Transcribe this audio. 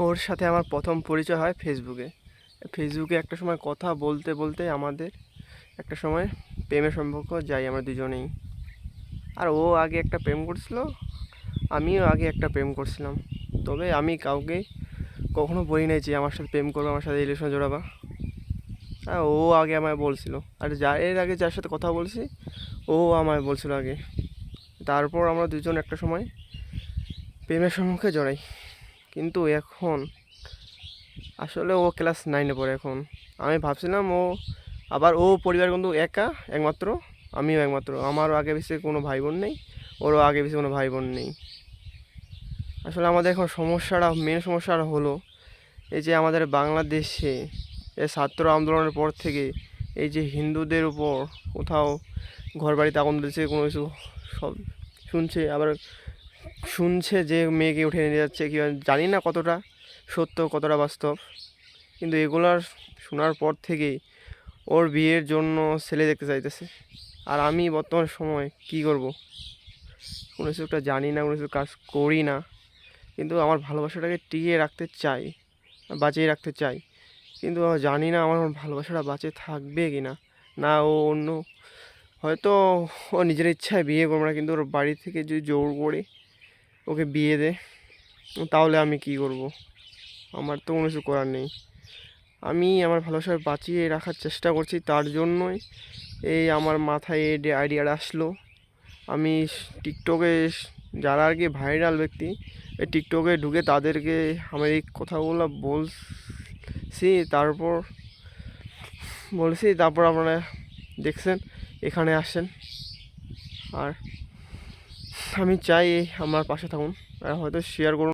ওর সাথে আমার প্রথম পরিচয় হয় ফেসবুকে একটা সময় কথা বলতে বলতে আমাদের একটা সময় প্রেমের সম্পর্ক যাই আমরা দুজনেই। আর ও আগে একটা প্রেম করছিল, আমিও আগে একটা প্রেম করছিলাম। তবে আমি কাউকে কখনো বলি নাই যে আমার সাথে প্রেম করবো, আমার সাথে রিলেশন জোড়াবা। হ্যাঁ, ও আগে আমায় বলছিল। আর এর আগে যার সাথে কথা বলছি ও আমায় বলছিল আগে। তারপর আমরা দুজন একটা সময় প্রেমের সম্মুখে জড়াই। কিন্তু এখন আসলে ও ক্লাস 9-এ পড়ে এখন। আমি ভাবছিলাম ও পরিবার কিন্তু একমাত্র, আমিও একমাত্র। আমারও আগে পিছিয়ে কোনো ভাই বোন নেই, ওরও আগে পিছিয়ে কোনো ভাই বোন নেই। আসলে আমাদের এখন মেন সমস্যাটা হলো এই যে আমাদের বাংলাদেশে এই ছাত্র আন্দোলনের পর থেকে এই যে হিন্দুদের উপর কোথাও ঘরবাড়িতে আগুন দিচ্ছে, কোনো কিছু সব শুনছে, আবার শুনছে যে মেয়েকে উঠে নিয়ে যাচ্ছে, কি জানি না কতটা সত্য কতটা বাস্তব। কিন্তু এগুলার শোনার পর থেকেই ওর বিয়ের জন্য ছেলে দেখতে চাইতেছে। আর আমি বর্তমান সময় কি করব, কোনো কিছু একটা জানি না, কোনো কিছু কাজ করি না, কিন্তু আমার ভালোবাসাটাকে টিকিয়ে রাখতে চাই, বাঁচিয়ে রাখতে চাই। কিন্তু জানি না আমার ভালোবাসাটা বাঁচিয়ে থাকবে কি না। না ও অন্য হয়তো ও নিজের ইচ্ছায় বিয়ে করবে না, কিন্তু ওর বাড়ি থেকে যদি জোর করে ওকে বিয়ে দেয় তাহলে আমি কি করব? আমার তো কোনো কিছু করার নেই। আমি আমার ভালোবাসা বাঁচিয়ে রাখার চেষ্টা করছি, তার জন্যই এই আমার মাথায় এই আইডিয়াটা আসলো। আমি টিকটকে যারা আর কি ভাইরাল ব্যক্তি, এই টিকটকে ঢুকে তাদেরকে আমার এই কথাগুলো তারপর আপনারা দেখছেন, এখানে আসেন। আর আমি চাই আমার পাশে থাকুন, আর হয়তো শেয়ার করুন।